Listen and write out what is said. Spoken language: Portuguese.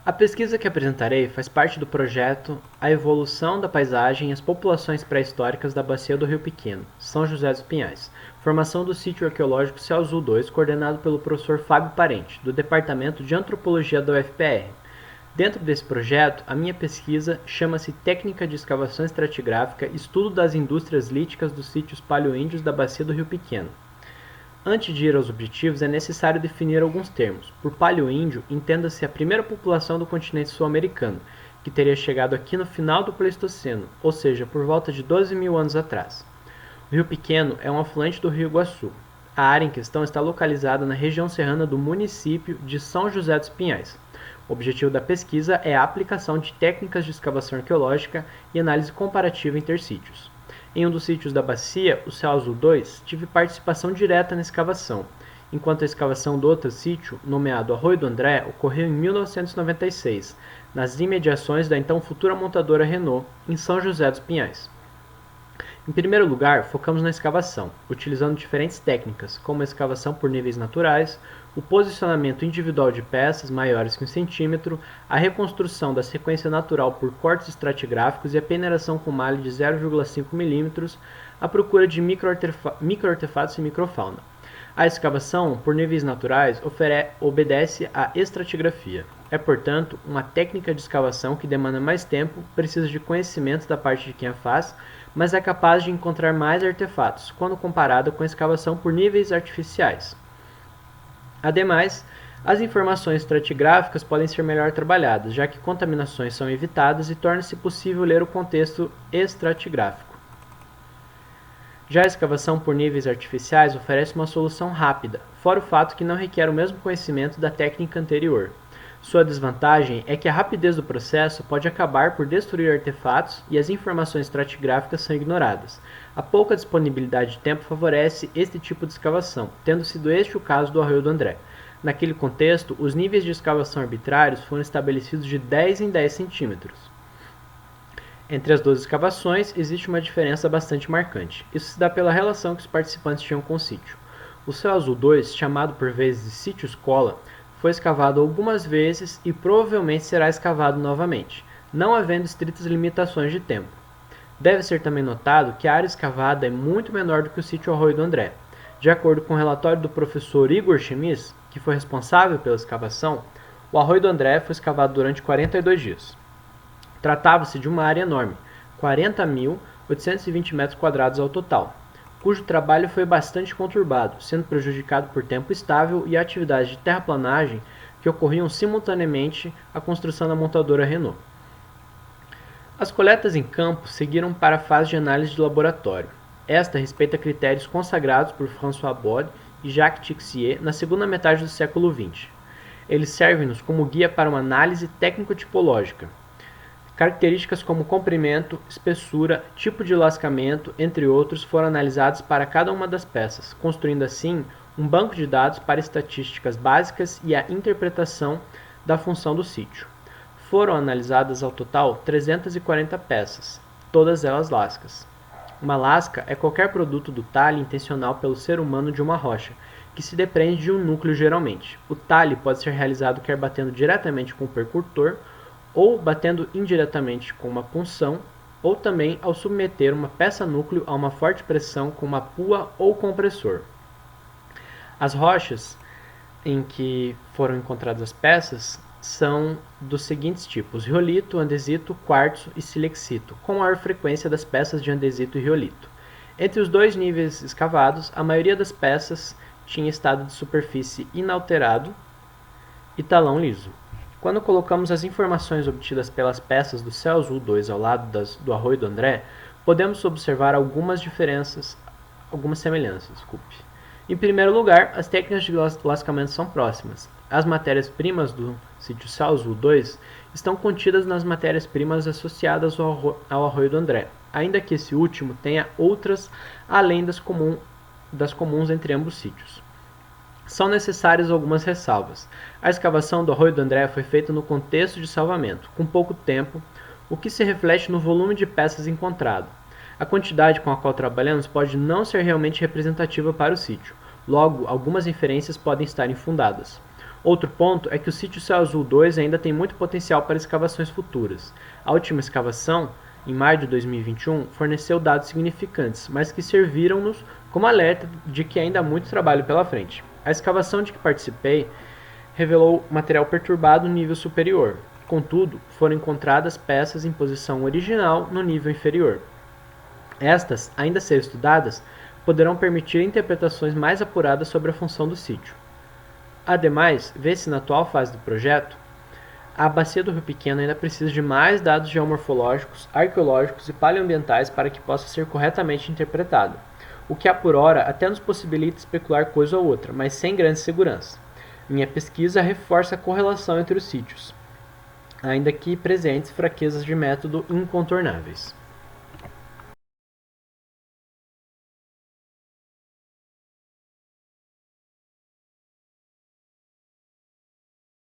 A pesquisa que apresentarei faz parte do projeto A Evolução da Paisagem e as Populações Pré-Históricas da Bacia do Rio Pequeno, São José dos Pinhais, formação do Sítio Arqueológico Céu Azul 2, coordenado pelo professor Fábio Parente, do Departamento de Antropologia da UFPR. Dentro desse projeto, a minha pesquisa chama-se Técnica de Escavação Estratigráfica Estudo das Indústrias Líticas dos Sítios Paleoíndios da Bacia do Rio Pequeno. Antes de ir aos objetivos, é necessário definir alguns termos. Por paleoíndio, entenda-se a primeira população do continente sul-americano, que teria chegado aqui no final do Pleistoceno, ou seja, por volta de 12 mil anos atrás. O Rio Pequeno é um afluente do Rio Iguaçu. A área em questão está localizada na região serrana do município de São José dos Pinhais. O objetivo da pesquisa é a aplicação de técnicas de escavação arqueológica e análise comparativa intersítios. Em um dos sítios da bacia, o Céu Azul 2, tive participação direta na escavação, enquanto a escavação do outro sítio, nomeado Arroio do André, ocorreu em 1996, nas imediações da então futura montadora Renault, em São José dos Pinhais. Em primeiro lugar, focamos na escavação, utilizando diferentes técnicas, como a escavação por níveis naturais, o posicionamento individual de peças maiores que 1 centímetro, a reconstrução da sequência natural por cortes estratigráficos e a peneiração com malha de 0,5 mm, a procura de microartefatos e microfauna. A escavação por níveis naturais obedece à estratigrafia. É, portanto, uma técnica de escavação que demanda mais tempo, precisa de conhecimento da parte de quem a faz, mas é capaz de encontrar mais artefatos, quando comparada com a escavação por níveis artificiais. Ademais, as informações estratigráficas podem ser melhor trabalhadas, já que contaminações são evitadas e torna-se possível ler o contexto estratigráfico. Já a escavação por níveis artificiais oferece uma solução rápida, fora o fato que não requer o mesmo conhecimento da técnica anterior. Sua desvantagem é que a rapidez do processo pode acabar por destruir artefatos e as informações estratigráficas são ignoradas. A pouca disponibilidade de tempo favorece este tipo de escavação, tendo sido este o caso do Arroio do André. Naquele contexto, os níveis de escavação arbitrários foram estabelecidos de 10 em 10 centímetros. Entre as duas escavações, existe uma diferença bastante marcante. Isso se dá pela relação que os participantes tinham com o sítio. O Céu Azul 2, chamado por vezes de Sítio Escola, foi escavado algumas vezes e provavelmente será escavado novamente, não havendo estritas limitações de tempo. Deve ser também notado que a área escavada é muito menor do que o sítio Arroio do André. De acordo com o relatório do professor Igor Chemis, que foi responsável pela escavação, o Arroio do André foi escavado durante 42 dias. Tratava-se de uma área enorme, 40.820 metros quadrados ao total, cujo trabalho foi bastante conturbado, sendo prejudicado por tempo estável e atividades de terraplanagem que ocorriam simultaneamente à construção da montadora Renault. As coletas em campo seguiram para a fase de análise de laboratório. Esta respeita critérios consagrados por François Bode e Jacques Tixier na segunda metade do século XX. Eles servem-nos como guia para uma análise técnico-tipológica. Características como comprimento, espessura, tipo de lascamento, entre outros, foram analisados para cada uma das peças, construindo assim um banco de dados para estatísticas básicas e a interpretação da função do sítio. Foram analisadas ao total 340 peças, todas elas lascas. Uma lasca é qualquer produto do talhe intencional pelo ser humano de uma rocha, que se depreende de um núcleo geralmente. O talhe pode ser realizado quer batendo diretamente com o percutor, ou batendo indiretamente com uma punção, ou também ao submeter uma peça-núcleo a uma forte pressão com uma pua ou compressor. As rochas em que foram encontradas as peças são dos seguintes tipos: riolito, andesito, quartzo e silexito, com maior frequência das peças de andesito e riolito. Entre os dois níveis escavados, a maioria das peças tinha estado de superfície inalterado e talão liso. Quando colocamos as informações obtidas pelas peças do Céu Azul 2 ao lado do Arroio do André, podemos observar algumas semelhanças. Em primeiro lugar, as técnicas de lascamento são próximas. As matérias-primas do sítio Céu Azul 2 estão contidas nas matérias-primas associadas ao Arroio do André, ainda que esse último tenha outras além das comuns entre ambos sítios. São necessárias algumas ressalvas. A escavação do Arroio do André foi feita no contexto de salvamento, com pouco tempo, o que se reflete no volume de peças encontrado. A quantidade com a qual trabalhamos pode não ser realmente representativa para o sítio, logo, algumas inferências podem estar infundadas. Outro ponto é que o sítio Céu Azul 2 ainda tem muito potencial para escavações futuras. A última escavação, em maio de 2021, forneceu dados significantes, mas que serviram-nos como alerta de que ainda há muito trabalho pela frente. A escavação de que participei revelou material perturbado no nível superior. Contudo, foram encontradas peças em posição original no nível inferior. Estas, ainda a ser estudadas, poderão permitir interpretações mais apuradas sobre a função do sítio. Ademais, vê-se na atual fase do projeto, a bacia do Rio Pequeno ainda precisa de mais dados geomorfológicos, arqueológicos e paleoambientais para que possa ser corretamente interpretada, o que por hora até nos possibilita especular coisa ou outra, mas sem grande segurança. Minha pesquisa reforça a correlação entre os sítios, ainda que presentes fraquezas de método incontornáveis.